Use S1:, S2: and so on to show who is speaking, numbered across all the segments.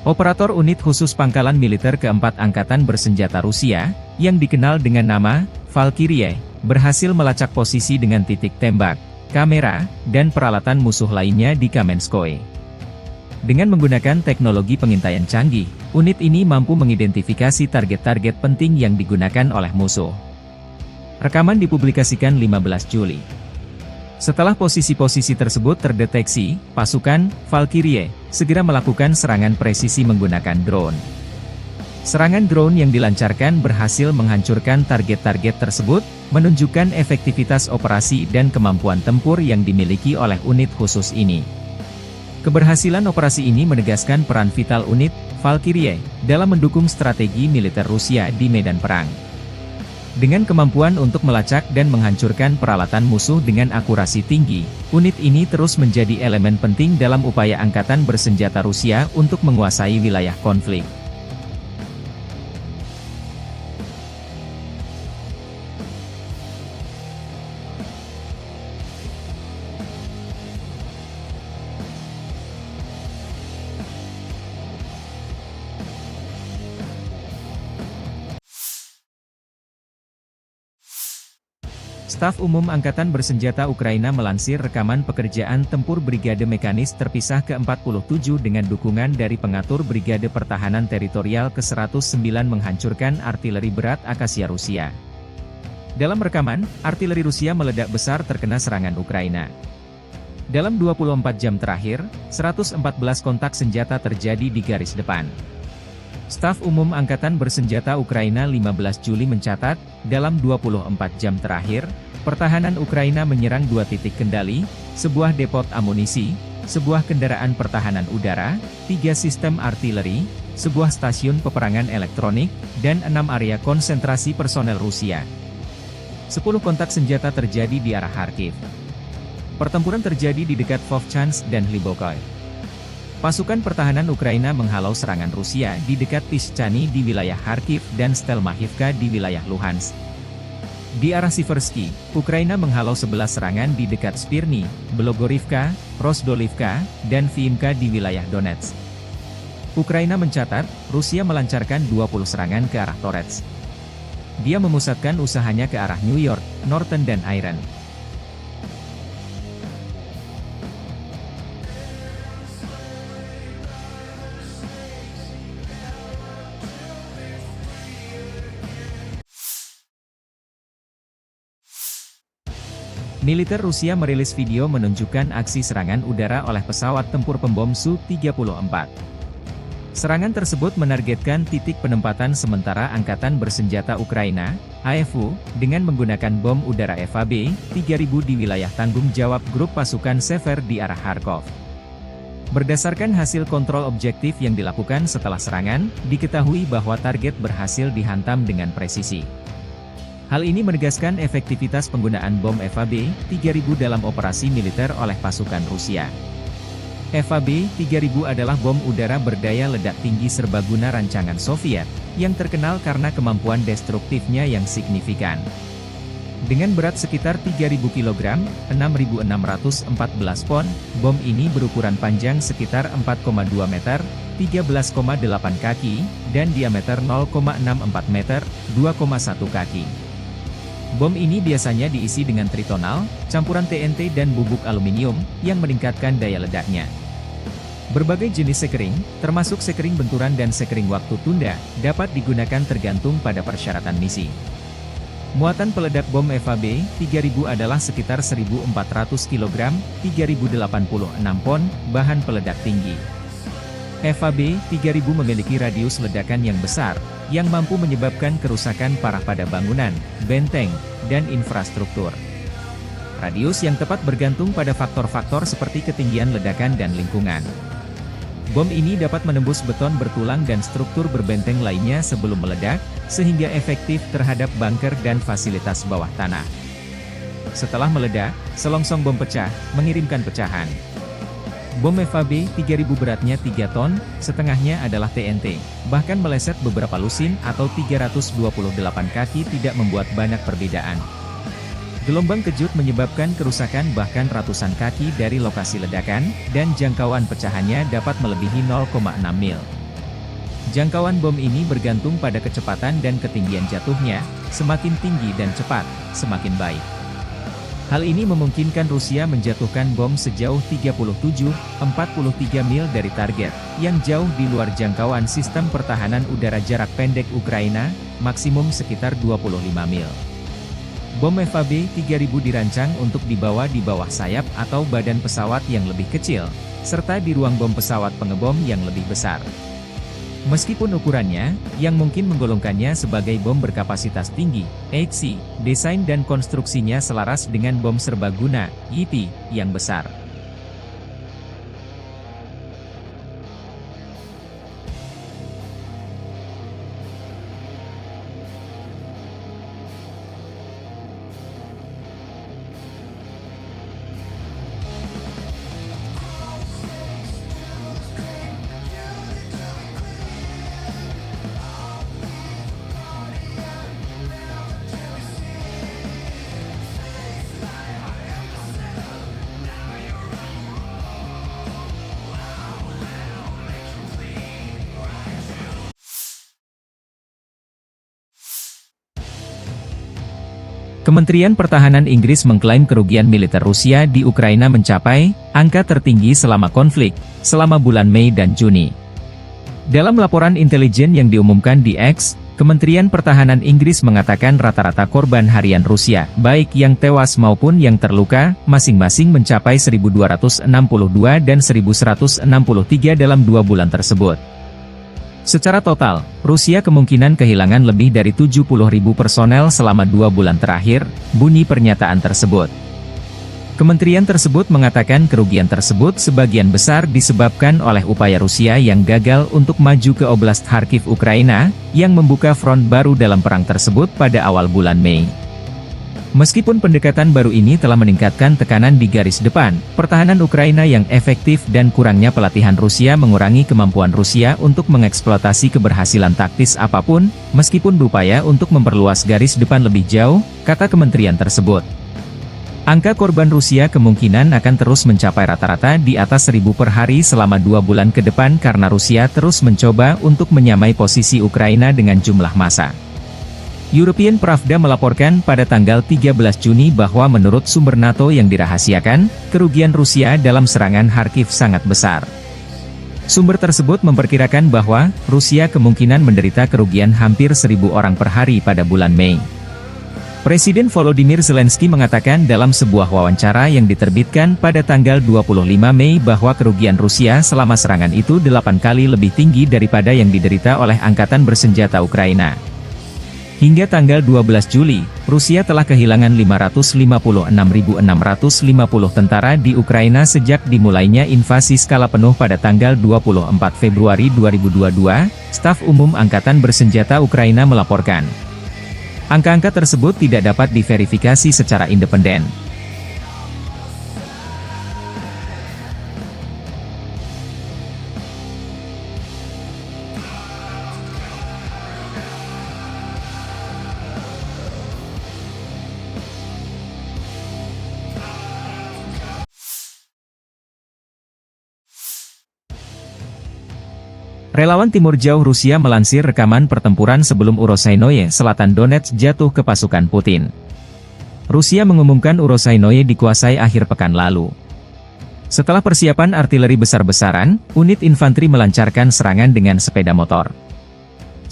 S1: Operator unit khusus pangkalan militer keempat Angkatan Bersenjata Rusia, yang dikenal dengan nama Valkyrie, berhasil melacak posisi dengan titik tembak, kamera, dan peralatan musuh lainnya di Kamenskoye. Dengan menggunakan teknologi pengintaian canggih, unit ini mampu mengidentifikasi target-target penting yang digunakan oleh musuh. Rekaman dipublikasikan 15 Juli. Setelah posisi-posisi tersebut terdeteksi, pasukan Valkyrie segera melakukan serangan presisi menggunakan drone. Serangan drone yang dilancarkan berhasil menghancurkan target-target tersebut, menunjukkan efektivitas operasi dan kemampuan tempur yang dimiliki oleh unit khusus ini. Keberhasilan operasi ini menegaskan peran vital unit Valkyrie dalam mendukung strategi militer Rusia di medan perang. Dengan kemampuan untuk melacak dan menghancurkan peralatan musuh dengan akurasi tinggi, unit ini terus menjadi elemen penting dalam upaya Angkatan Bersenjata Rusia untuk menguasai wilayah konflik. Staf Umum Angkatan Bersenjata Ukraina melansir rekaman pekerjaan tempur Brigade Mekanis Terpisah ke-47 dengan dukungan dari pengatur Brigade Pertahanan Teritorial ke-109 menghancurkan artileri berat Akasia Rusia. Dalam rekaman, artileri Rusia meledak besar terkena serangan Ukraina. Dalam 24 jam terakhir, 114 kontak senjata terjadi di garis depan. Staf Umum Angkatan Bersenjata Ukraina 15 Juli mencatat, dalam 24 jam terakhir, pertahanan Ukraina menyerang 2 titik kendali, sebuah depot amunisi, sebuah kendaraan pertahanan udara, 3 sistem artileri, sebuah stasiun peperangan elektronik, dan 6 area konsentrasi personel Rusia. 10 kontak senjata terjadi di arah Kharkiv. Pertempuran terjadi di dekat Vovchansk dan Hlibokoy. Pasukan pertahanan Ukraina menghalau serangan Rusia di dekat Pischany di wilayah Kharkiv dan Stelmachivka di wilayah Luhansk. Di arah Siversky, Ukraina menghalau 11 serangan di dekat Spirny, Belogorivka, Rozdolivka, dan Viimka di wilayah Donetsk. Ukraina mencatat, Rusia melancarkan 20 serangan ke arah Torets. Dia memusatkan usahanya ke arah New York, Norton dan Iron. Militer Rusia merilis video menunjukkan aksi serangan udara oleh pesawat tempur pembom Su-34. Serangan tersebut menargetkan titik penempatan sementara Angkatan Bersenjata Ukraina, AFU, dengan menggunakan bom udara FAB-3000 di wilayah tanggung jawab grup pasukan Sever di arah Kharkov. Berdasarkan hasil kontrol objektif yang dilakukan setelah serangan, diketahui bahwa target berhasil dihantam dengan presisi. Hal ini menegaskan efektivitas penggunaan bom FAB-3000 dalam operasi militer oleh pasukan Rusia. FAB-3000 adalah bom udara berdaya ledak tinggi serbaguna rancangan Soviet, yang terkenal karena kemampuan destruktifnya yang signifikan. Dengan berat sekitar 3.000 kg, 6.614 pon, bom ini berukuran panjang sekitar 4,2 meter, 13,8 kaki, dan diameter 0,64 meter, 2,1 kaki. Bom ini biasanya diisi dengan tritonal, campuran TNT dan bubuk aluminium, yang meningkatkan daya ledaknya. Berbagai jenis sekering, termasuk sekering benturan dan sekering waktu tunda, dapat digunakan tergantung pada persyaratan misi. Muatan peledak bom FAB-3000 adalah sekitar 1.400 kg, 3.086 pon, bahan peledak tinggi. FAB-3000 memiliki radius ledakan yang besar, yang mampu menyebabkan kerusakan parah pada bangunan, benteng, dan infrastruktur. Radius yang tepat bergantung pada faktor-faktor seperti ketinggian ledakan dan lingkungan. Bom ini dapat menembus beton bertulang dan struktur berbenteng lainnya sebelum meledak, sehingga efektif terhadap bunker dan fasilitas bawah tanah. Setelah meledak, selongsong bom pecah, mengirimkan pecahan. Bom FAB-3000 beratnya 3 ton, setengahnya adalah TNT, bahkan meleset beberapa lusin atau 328 kaki tidak membuat banyak perbedaan. Gelombang kejut menyebabkan kerusakan bahkan ratusan kaki dari lokasi ledakan, dan jangkauan pecahannya dapat melebihi 0,6 mil. Jangkauan bom ini bergantung pada kecepatan dan ketinggian jatuhnya, semakin tinggi dan cepat, semakin baik. Hal ini memungkinkan Rusia menjatuhkan bom sejauh 37,43 mil dari target, yang jauh di luar jangkauan sistem pertahanan udara jarak pendek Ukraina, maksimum sekitar 25 mil. Bom FAB-3000 dirancang untuk dibawa di bawah sayap atau badan pesawat yang lebih kecil, serta di ruang bom pesawat pengebom yang lebih besar. Meskipun ukurannya, yang mungkin menggolongkannya sebagai bom berkapasitas tinggi, HC, desain dan konstruksinya selaras dengan bom serbaguna, YP, yang besar. Kementerian Pertahanan Inggris mengklaim kerugian militer Rusia di Ukraina mencapai angka tertinggi selama konflik, selama bulan Mei dan Juni. Dalam laporan intelijen yang diumumkan di X, Kementerian Pertahanan Inggris mengatakan rata-rata korban harian Rusia, baik yang tewas maupun yang terluka, masing-masing mencapai 1.262 dan 1.163 dalam 2 bulan tersebut. Secara total, Rusia kemungkinan kehilangan lebih dari 70.000 personel selama 2 bulan terakhir, bunyi pernyataan tersebut. Kementerian tersebut mengatakan kerugian tersebut sebagian besar disebabkan oleh upaya Rusia yang gagal untuk maju ke Oblast Kharkiv Ukraina, yang membuka front baru dalam perang tersebut pada awal bulan Mei. Meskipun pendekatan baru ini telah meningkatkan tekanan di garis depan, pertahanan Ukraina yang efektif dan kurangnya pelatihan Rusia mengurangi kemampuan Rusia untuk mengeksploitasi keberhasilan taktis apapun, meskipun berupaya untuk memperluas garis depan lebih jauh, kata kementerian tersebut. Angka korban Rusia kemungkinan akan terus mencapai rata-rata di atas 1.000 per hari selama 2 bulan ke depan karena Rusia terus mencoba untuk menyamai posisi Ukraina dengan jumlah massa. European Pravda melaporkan pada tanggal 13 Juni bahwa menurut sumber NATO yang dirahasiakan, kerugian Rusia dalam serangan Kharkiv sangat besar. Sumber tersebut memperkirakan bahwa Rusia kemungkinan menderita kerugian hampir 1.000 orang per hari pada bulan Mei. Presiden Volodymyr Zelensky mengatakan dalam sebuah wawancara yang diterbitkan pada tanggal 25 Mei bahwa kerugian Rusia selama serangan itu 8 kali lebih tinggi daripada yang diderita oleh Angkatan Bersenjata Ukraina. Hingga tanggal 12 Juli, Rusia telah kehilangan 556.650 tentara di Ukraina sejak dimulainya invasi skala penuh pada tanggal 24 Februari 2022, Staf Umum Angkatan Bersenjata Ukraina melaporkan. Angka-angka tersebut tidak dapat diverifikasi secara independen. Relawan Timur Jauh Rusia melansir rekaman pertempuran sebelum Urozhainoye Selatan Donetsk jatuh ke pasukan Putin. Rusia mengumumkan Urozhainoye dikuasai akhir pekan lalu. Setelah persiapan artileri besar-besaran, unit infanteri melancarkan serangan dengan sepeda motor.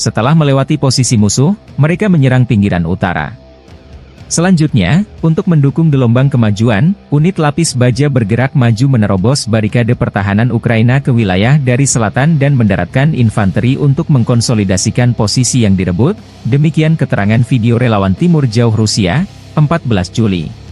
S1: Setelah melewati posisi musuh, mereka menyerang pinggiran utara. Selanjutnya, untuk mendukung gelombang kemajuan, unit lapis baja bergerak maju menerobos barikade pertahanan Ukraina ke wilayah dari selatan dan mendaratkan infanteri untuk mengkonsolidasikan posisi yang direbut, demikian keterangan video relawan Timur Jauh Rusia, 14 Juli.